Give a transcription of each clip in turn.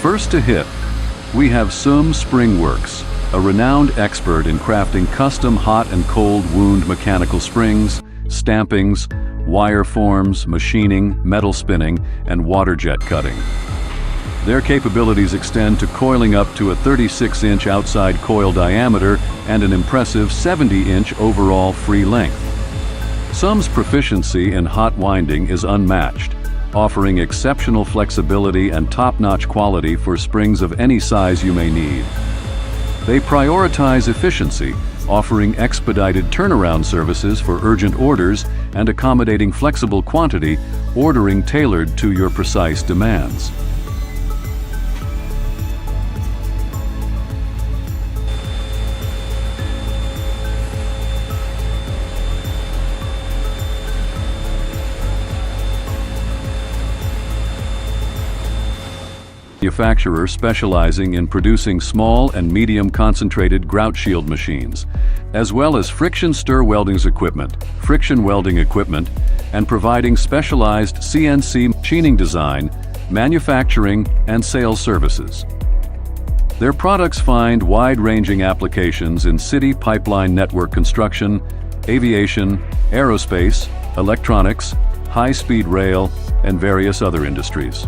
First to hit, we have SUM Springworks, a renowned expert in crafting custom hot and cold wound mechanical springs, stampings, wire forms, machining, metal spinning, and water jet cutting. Their capabilities extend to coiling up to a 36-inch outside coil diameter and an impressive 70-inch overall free length. SUM's proficiency in hot winding is unmatched, offering exceptional flexibility and top-notch quality for springs of any size you may need. They prioritize efficiency, offering expedited turnaround services for urgent orders and accommodating flexible quantity, ordering tailored to your precise demands. Manufacturer specializing in producing small and medium concentrated grout shield machines, as well as friction stir welding equipment, and providing specialized CNC machining design, manufacturing, and sales services. Their products find wide-ranging applications in city pipeline network construction, aviation, aerospace, electronics, high-speed rail, and various other industries.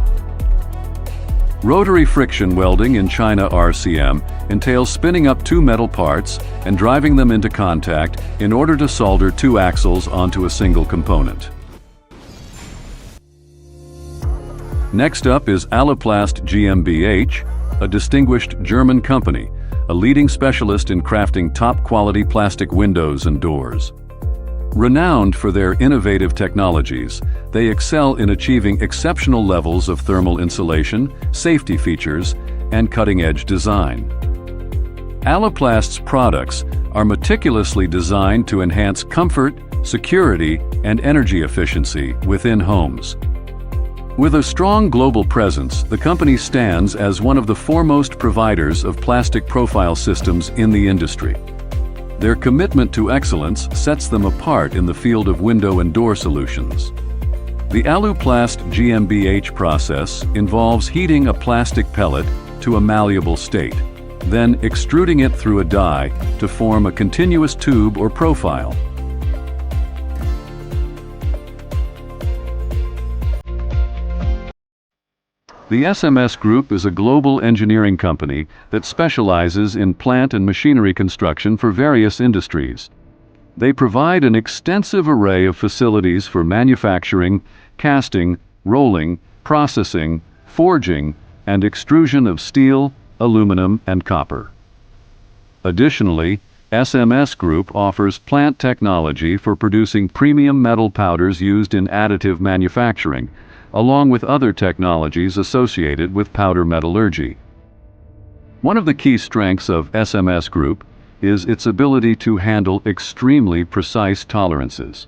Rotary friction welding in China RCM entails spinning up two metal parts and driving them into contact in order to solder two axles onto a single component. Next up is Aluplast GmbH, a distinguished German company, a leading specialist in crafting top-quality plastic windows and doors. Renowned for their innovative technologies, they excel in achieving exceptional levels of thermal insulation, safety features, and cutting-edge design. Aluplast's products are meticulously designed to enhance comfort, security, and energy efficiency within homes. With a strong global presence, the company stands as one of the foremost providers of plastic profile systems in the industry. Their commitment to excellence sets them apart in the field of window and door solutions. The Aluplast GmbH process involves heating a plastic pellet to a malleable state, then extruding it through a die to form a continuous tube or profile. The SMS Group is a global engineering company that specializes in plant and machinery construction for various industries. They provide an extensive array of facilities for manufacturing, casting, rolling, processing, forging, and extrusion of steel, aluminum, and copper. Additionally, SMS Group offers plant technology for producing premium metal powders used in additive manufacturing, along with other technologies associated with powder metallurgy. One of the key strengths of SMS Group is its ability to handle extremely precise tolerances.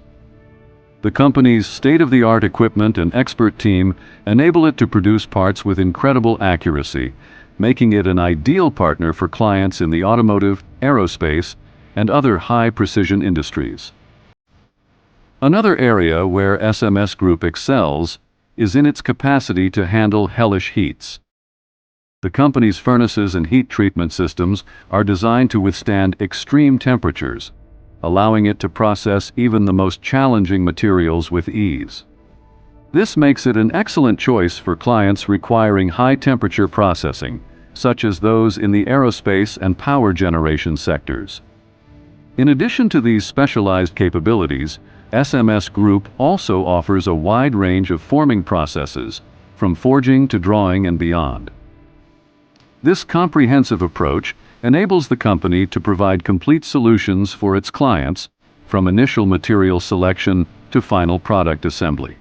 The company's state-of-the-art equipment and expert team enable it to produce parts with incredible accuracy, making it an ideal partner for clients in the automotive, aerospace, and other high-precision industries. Another area where SMS Group excels is in its capacity to handle hellish heats. The company's furnaces and heat treatment systems are designed to withstand extreme temperatures, allowing it to process even the most challenging materials with ease. This makes it an excellent choice for clients requiring high-temperature processing, such as those in the aerospace and power generation sectors. In addition to these specialized capabilities, SMS Group also offers a wide range of forming processes, from forging to drawing and beyond. This comprehensive approach enables the company to provide complete solutions for its clients, from initial material selection to final product assembly.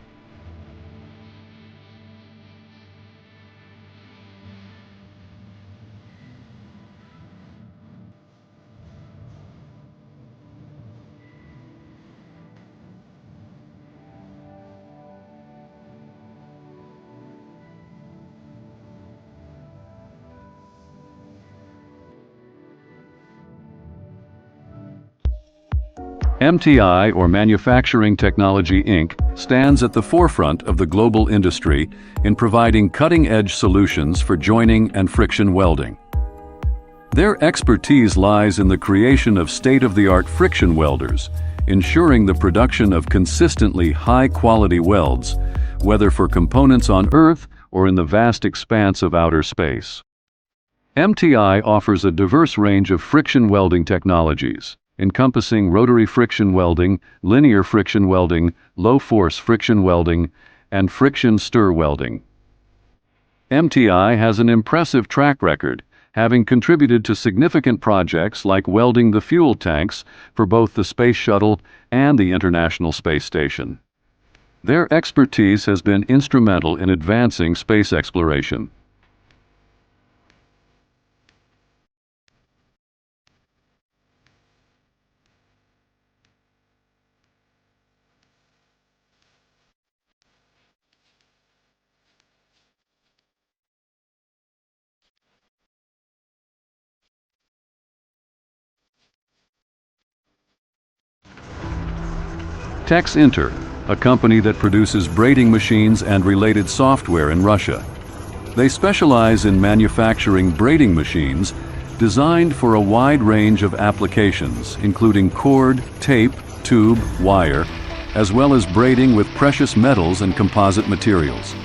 MTI, or Manufacturing Technology Inc., stands at the forefront of the global industry in providing cutting-edge solutions for joining and friction welding. Their expertise lies in the creation of state-of-the-art friction welders, ensuring the production of consistently high-quality welds, whether for components on Earth or in the vast expanse of outer space. MTI offers a diverse range of friction welding technologies, encompassing rotary friction welding, linear friction welding, low-force friction welding, and friction stir welding. MTI has an impressive track record, having contributed to significant projects like welding the fuel tanks for both the Space Shuttle and the International Space Station. Their expertise has been instrumental in advancing space exploration. TexInter, a company that produces braiding machines and related software in Russia. They specialize in manufacturing braiding machines designed for a wide range of applications, including cord, tape, tube, wire, as well as braiding with precious metals and composite materials.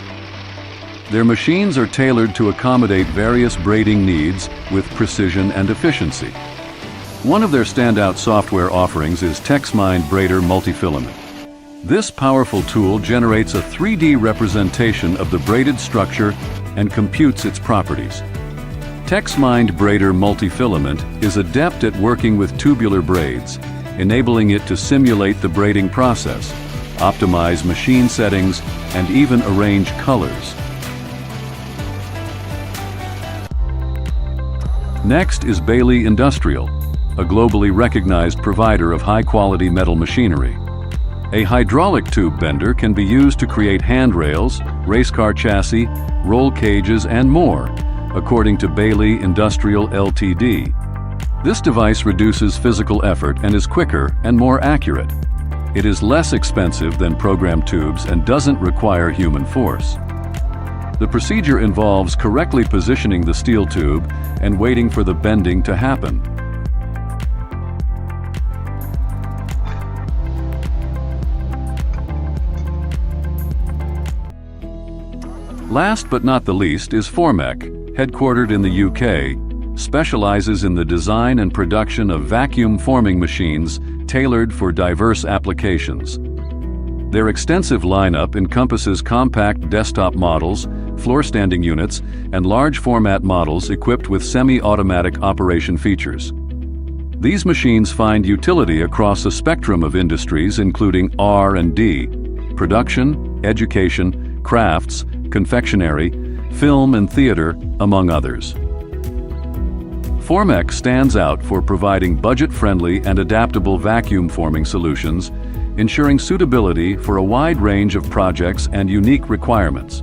Their machines are tailored to accommodate various braiding needs with precision and efficiency. One of their standout software offerings is TexMind Braider Multifilament. This powerful tool generates a 3D representation of the braided structure and computes its properties. TexMind Braider Multifilament is adept at working with tubular braids, enabling it to simulate the braiding process, optimize machine settings, and even arrange colors. Next is Bailey Industrial, a globally recognized provider of high-quality metal machinery. A hydraulic tube bender can be used to create handrails, race car chassis, roll cages, and more, according to Bailey Industrial Ltd. This device reduces physical effort and is quicker and more accurate. It is less expensive than programmed tubes and doesn't require human force. The procedure involves correctly positioning the steel tube and waiting for the bending to happen. Last but not the least is Formec, headquartered in the UK, specializes in the design and production of vacuum forming machines tailored for diverse applications. Their extensive lineup encompasses compact desktop models, floor-standing units, and large format models equipped with semi-automatic operation features. These machines find utility across a spectrum of industries including R&D, production, education, crafts, confectionery, film and theater, among others. Formec stands out for providing budget-friendly and adaptable vacuum forming solutions, ensuring suitability for a wide range of projects and unique requirements.